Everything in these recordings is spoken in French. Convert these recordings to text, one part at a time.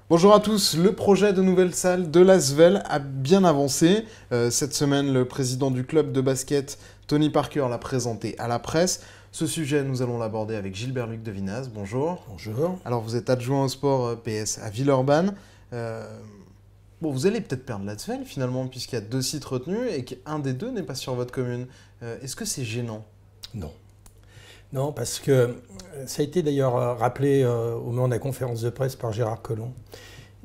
Bonjour à tous, le projet de nouvelle salle de l'Asvel a bien avancé. Cette semaine, le président du club de basket, Tony Parker, l'a présenté à la presse. Ce sujet, nous allons l'aborder avec Gilbert-Luc Devinaz. Bonjour. Bonjour. Alors, vous êtes adjoint au sport PS à Villeurbanne. Bon, vous allez peut-être perdre l'Asvel finalement, puisqu'il y a 2 sites retenus et qu'un des 2 n'est pas sur votre commune. Est-ce que c'est gênant? Non. Non, parce que ça a été d'ailleurs rappelé au moment de la conférence de presse par Gérard Collomb.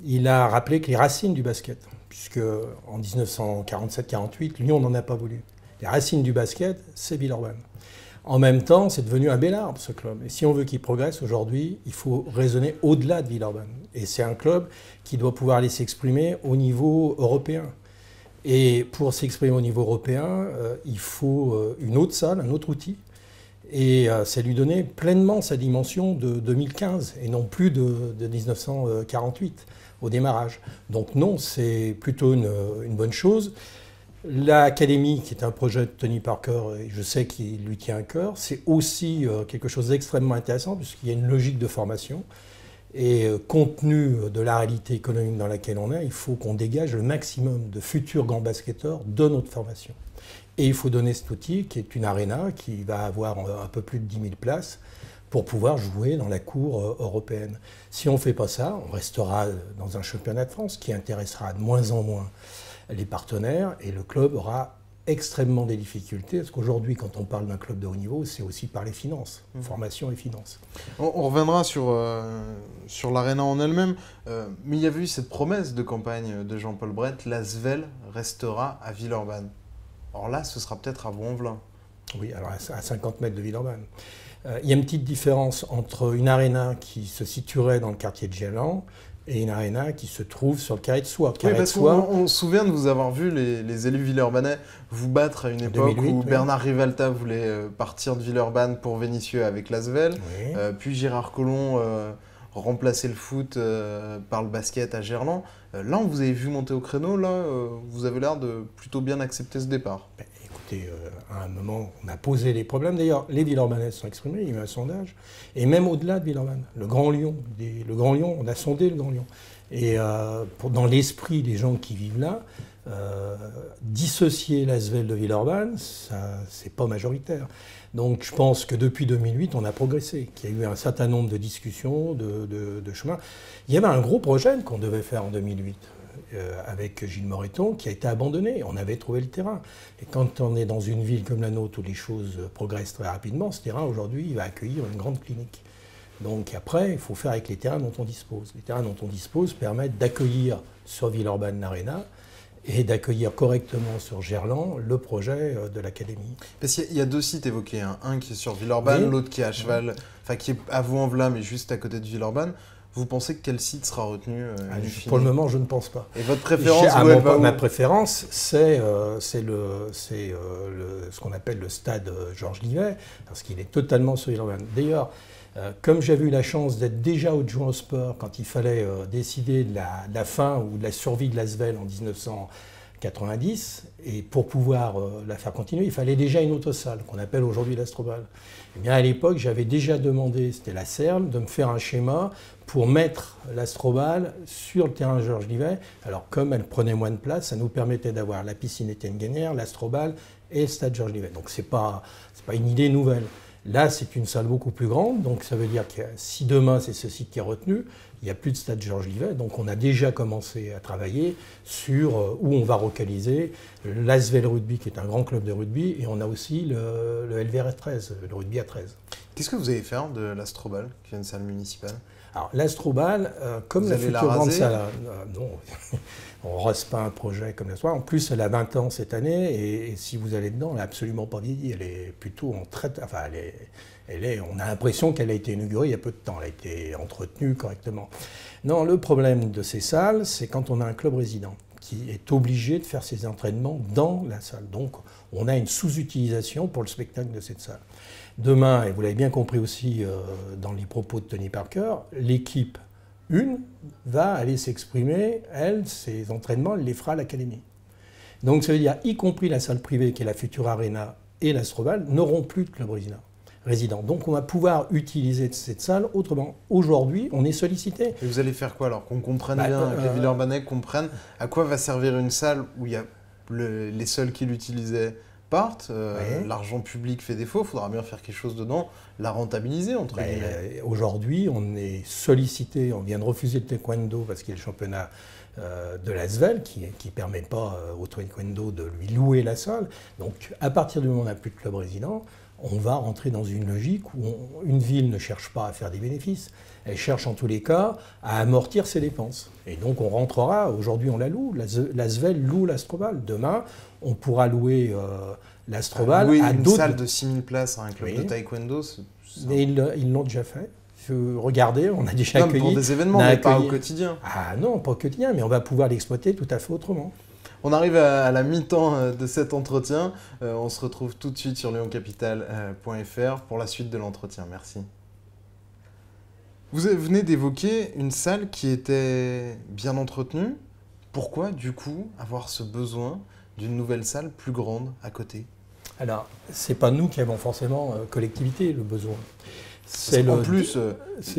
Il a rappelé que les racines du basket, puisque en 1947-48, Lyon n'en a pas voulu. Les racines du basket, c'est Villeurbanne. En même temps, c'est devenu un bel arbre, ce club. Et si on veut qu'il progresse aujourd'hui, il faut raisonner au-delà de Villeurbanne. Et c'est un club qui doit pouvoir aller s'exprimer au niveau européen. Et pour s'exprimer au niveau européen, il faut une autre salle, un autre outil. Et c'est lui donner pleinement sa dimension de 2015 et non plus de 1948 au démarrage. Donc non, c'est plutôt une bonne chose. L'Académie, qui est un projet de Tony Parker, et je sais qu'il lui tient à cœur, c'est aussi quelque chose d'extrêmement intéressant puisqu'il y a une logique de formation. Et compte tenu de la réalité économique dans laquelle on est, il faut qu'on dégage le maximum de futurs grands basketteurs de notre formation. Et il faut donner cet outil qui est une arena qui va avoir un peu plus de 10 000 places pour pouvoir jouer dans la cour européenne. Si on ne fait pas ça, on restera dans un championnat de France qui intéressera de moins en moins les partenaires et le club aura extrêmement des difficultés, parce qu'aujourd'hui, quand on parle d'un club de haut niveau, c'est aussi par les finances, formation et finances. On reviendra sur l'Arena en elle-même, mais il y avait eu cette promesse de campagne de Jean-Paul Brett, l'Asvel restera à Villeurbanne. Or là, ce sera peut-être à Vaux-en-Velin. Oui, alors à 50 mètres de Villeurbanne. Il y a une petite différence entre une arena qui se situerait dans le quartier de Gerland et une arena qui se trouve sur le Carré de Soie. Oui, parce qu'on se souvient de vous avoir vu, les élus villeurbanais, vous battre à une époque 2008, où oui. Bernard Rivalta voulait partir de Villeurbanne pour Vénissieux avec l'Asvel, Oui. puis Gérard Collomb remplacer le foot par le basket à Gerland. Là, on vous avez vu monter au créneau, là, vous avez l'air de plutôt bien accepter ce départ. Ben, écoutez, à un moment, on a posé les problèmes. D'ailleurs, les Villeurbanais se sont exprimés, il y a eu un sondage. Et même au-delà de Villeurbanne, le Grand Lyon, on a sondé le Grand Lyon. Et dans l'esprit des gens qui vivent là, dissocier l'Asvel de Villeurbanne, c'est pas majoritaire. Donc je pense que depuis 2008, on a progressé, qu'il y a eu un certain nombre de discussions, de chemins. Il y avait un gros projet qu'on devait faire en 2008 avec Gilles Moreton qui a été abandonné. On avait trouvé le terrain. Et quand on est dans une ville comme la nôtre où les choses progressent très rapidement, ce terrain aujourd'hui, il va accueillir une grande clinique. Donc après, il faut faire avec les terrains dont on dispose. Les terrains dont on dispose permettent d'accueillir sur Villeurbanne l'Arena et d'accueillir correctement sur Gerland le projet de l'Académie. Parce qu'il y a 2 sites évoqués, hein. Un qui est sur Villeurbanne, Oui. l'autre qui est à cheval, enfin qui est à Vaux-en-Velin, mais juste à côté de Villeurbanne. Vous pensez que quel site sera retenu in fine? Pour le moment, je ne pense pas. Et votre préférence, où elle va où? Ma préférence, c'est ce qu'on appelle le stade Georges Livet, parce qu'il est totalement sur Villeurbanne. D'ailleurs, comme j'avais eu la chance d'être déjà adjoint au sport quand il fallait décider de la fin ou de la survie de l'Asvel en 1990, et pour pouvoir la faire continuer, il fallait déjà une autre salle, qu'on appelle aujourd'hui l'Astrobal. Eh bien, à l'époque, j'avais déjà demandé, c'était la CERN, de me faire un schéma pour mettre l'Astrobal sur le terrain Georges Livet. Alors, comme elle prenait moins de place, ça nous permettait d'avoir la piscine Étienne Gagnère, l'Astrobal et le stade Georges Livet. Donc, c'est pas une idée nouvelle. Là, c'est une salle beaucoup plus grande, donc ça veut dire que si demain c'est ce site qui est retenu, il n'y a plus de stade Georges Livet, donc on a déjà commencé à travailler sur où on va localiser l'Asvel Rugby, qui est un grand club de rugby, et on a aussi le LVR 13, le rugby à 13. Qu'est-ce que vous allez faire de l'Astrobal, qui est une salle municipale? Alors l'Astrobal, comme la future grande salle, non, on ne rase pas un projet comme l'Astrobal. En plus, elle a 20 ans cette année, et si vous allez dedans, elle n'a absolument pas vieilli. Elle est plutôt en traite. Enfin, on a l'impression qu'elle a été inaugurée il y a peu de temps. Elle a été entretenue correctement. Non, le problème de ces salles, c'est quand on a un club résident qui est obligé de faire ses entraînements dans la salle. Donc, on a une sous-utilisation pour le spectacle de cette salle. Demain, et vous l'avez bien compris aussi dans les propos de Tony Parker, l'équipe 1 va aller s'exprimer, elle, ses entraînements, elle les fera à l'Académie. Donc ça veut dire, y compris la salle privée qui est la future Arena et l'Astrobal, n'auront plus de club résident. résidents. Donc on va pouvoir utiliser cette salle autrement. Aujourd'hui, on est sollicité. Et vous allez faire quoi alors? Qu'on comprenne bien, que les Villeurbanais comprennent à quoi va servir une salle où il y a les seuls qui l'utilisaient partent, l'argent public fait défaut, il faudra bien faire quelque chose dedans, la rentabiliser entre guillemets. Aujourd'hui, on est sollicité, on vient de refuser le taekwondo parce qu'il y a le championnat de l'Asvel qui ne permet pas au taekwondo de lui louer la salle. Donc à partir du moment où on n'a plus de club résident, on va rentrer dans une logique où une ville ne cherche pas à faire des bénéfices, elle cherche en tous les cas à amortir ses dépenses. Et donc on rentrera, aujourd'hui on la loue, l'Asvel loue l'Astrobal. Demain, on pourra louer l'Astrobal à une d'autres... salle de 6000 places à un club de taekwondo, mais ils l'ont déjà fait. Regardez, on a déjà accueilli... pour des événements, mais pas au quotidien. Ah non, pas au quotidien, mais on va pouvoir l'exploiter tout à fait autrement. On arrive à la mi-temps de cet entretien. On se retrouve tout de suite sur lyoncapital.fr pour la suite de l'entretien. Merci. Vous venez d'évoquer une salle qui était bien entretenue. Pourquoi, du coup, avoir ce besoin d'une nouvelle salle plus grande à côté? Alors, ce n'est pas nous qui avons forcément, collectivité, le besoin. En plus,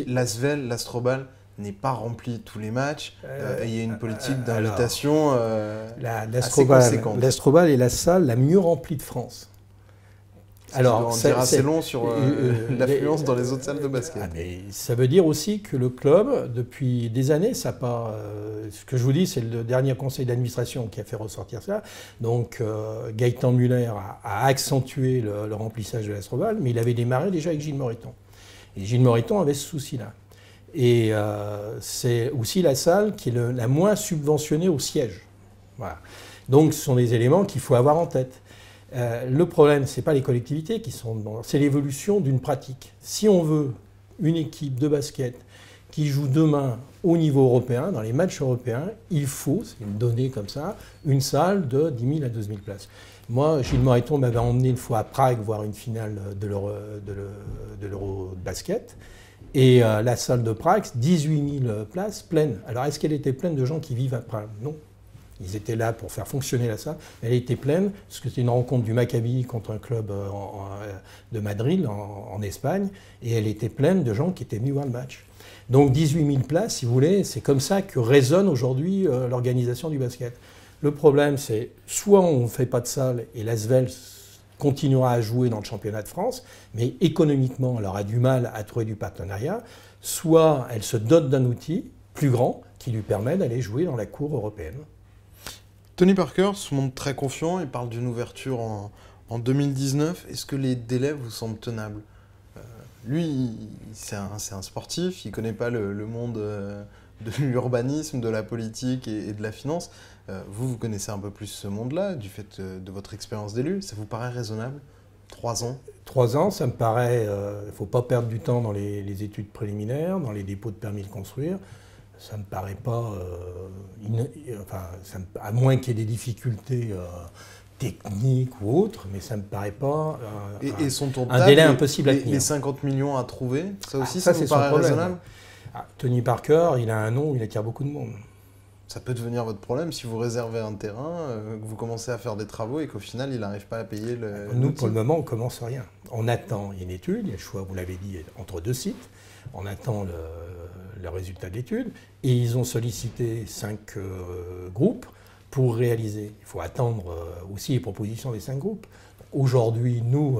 l'Asvel, l'Astrobal n'est pas rempli tous les matchs. Et il y a une politique d'invitation assez conséquente. L'Astrobal est la salle la mieux remplie de France. Alors, c'est assez long sur l'affluence dans les autres salles de basket. Mais ça veut dire aussi que le club, depuis des années, ça pas. Ce que je vous dis, c'est le dernier conseil d'administration qui a fait ressortir ça. Donc, Gaëtan Muller a accentué le remplissage de l'Astrobal, mais il avait démarré déjà avec Gilles Moreton. Et Gilles Moreton avait ce souci-là. Et c'est aussi la salle qui est la moins subventionnée au siège. Voilà. Donc, ce sont des éléments qu'il faut avoir en tête. Le problème, ce n'est pas les collectivités qui sont dedans, c'est l'évolution d'une pratique. Si on veut une équipe de basket qui joue demain au niveau européen, dans les matchs européens, il faut, c'est une donnée comme ça, une salle de 10 000 à 12 000 places. Moi, Gilles Moreton m'avait emmené une fois à Prague voir une finale de l'Euro de basket. Et la salle de Prague, 18 000 places pleines. Alors, est-ce qu'elle était pleine de gens qui vivent à Prague? Non. Ils étaient là pour faire fonctionner la salle. Elle était pleine, parce que c'était une rencontre du Maccabi contre un club de Madrid, en Espagne, et elle était pleine de gens qui étaient venus voir le match. Donc 18 000 places, si vous voulez, c'est comme ça que résonne aujourd'hui l'organisation du basket. Le problème, c'est soit on ne fait pas de salle, et l'Asvel continuera à jouer dans le championnat de France, mais économiquement, elle aura du mal à trouver du partenariat, soit elle se dote d'un outil plus grand qui lui permet d'aller jouer dans la cour européenne. Tony Parker se montre très confiant, il parle d'une ouverture en 2019. Est-ce que les délais vous semblent tenables? Lui, c'est un sportif, il ne connaît pas le monde de l'urbanisme, de la politique et de la finance. Vous connaissez un peu plus ce monde-là, du fait de votre expérience d'élu. Ça vous paraît raisonnable? 3 ans? 3 ans, ça me paraît... Il ne faut pas perdre du temps dans les études préliminaires, dans les dépôts de permis de construire. Ça ne me paraît pas, à moins qu'il y ait des difficultés techniques ou autres, mais ça ne me paraît pas un délai impossible à tenir. Les 50 millions à trouver, ça aussi, ça vous paraît raisonnable? Tony Parker, il a un nom, il attire beaucoup de monde. Ça peut devenir votre problème si vous réservez un terrain, que vous commencez à faire des travaux et qu'au final, il n'arrive pas à payer le... Nous, pour le moment, on ne commence rien. On attend, il y a une étude, il y a le choix, vous l'avez dit, entre 2 sites. On attend le résultat de l'étude et ils ont sollicité 5 groupes pour réaliser. Il faut attendre aussi les propositions des 5 groupes. Aujourd'hui, nous,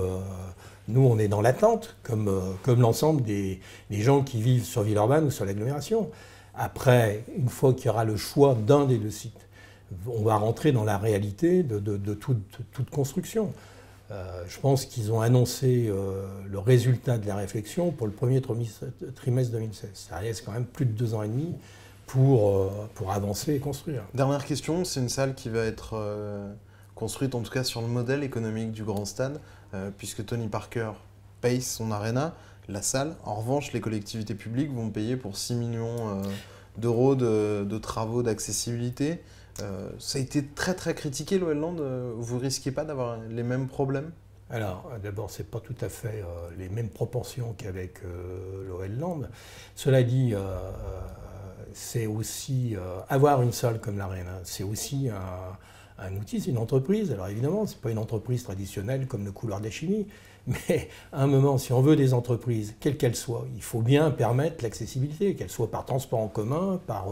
on est dans l'attente, comme l'ensemble des gens qui vivent sur Villeurbanne ou sur l'agglomération. Après, une fois qu'il y aura le choix d'un des 2 sites, on va rentrer dans la réalité de toute construction. Je pense qu'ils ont annoncé le résultat de la réflexion pour le premier trimestre 2016. Ça reste quand même plus de 2 ans et demi pour avancer et construire. Dernière question, c'est une salle qui va être construite en tout cas sur le modèle économique du Grand Stade, puisque Tony Parker paye son aréna, la salle. En revanche, les collectivités publiques vont payer pour 6 millions d'euros de travaux d'accessibilité. Ça a été très très critiqué l'OL Land. Vous ne risquez pas d'avoir les mêmes problèmes? Alors, d'abord, ce n'est pas tout à fait les mêmes proportions qu'avec l'OL Land. Cela dit, c'est aussi avoir une salle comme l'Arena, c'est aussi Un outil, c'est une entreprise. Alors évidemment, ce n'est pas une entreprise traditionnelle comme le couloir de la chimie. Mais à un moment, si on veut des entreprises, quelles qu'elles soient, il faut bien permettre l'accessibilité, qu'elles soient par transport en commun, par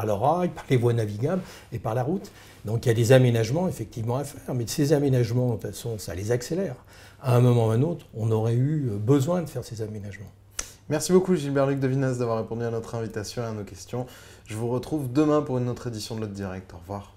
le rail, par les voies navigables et par la route. Donc il y a des aménagements effectivement à faire, mais ces aménagements, de toute façon, ça les accélère. À un moment ou à un autre, on aurait eu besoin de faire ces aménagements. Merci beaucoup Gilbert-Luc Devinaz d'avoir répondu à notre invitation et à nos questions. Je vous retrouve demain pour une autre édition de l'Autre Direct. Au revoir.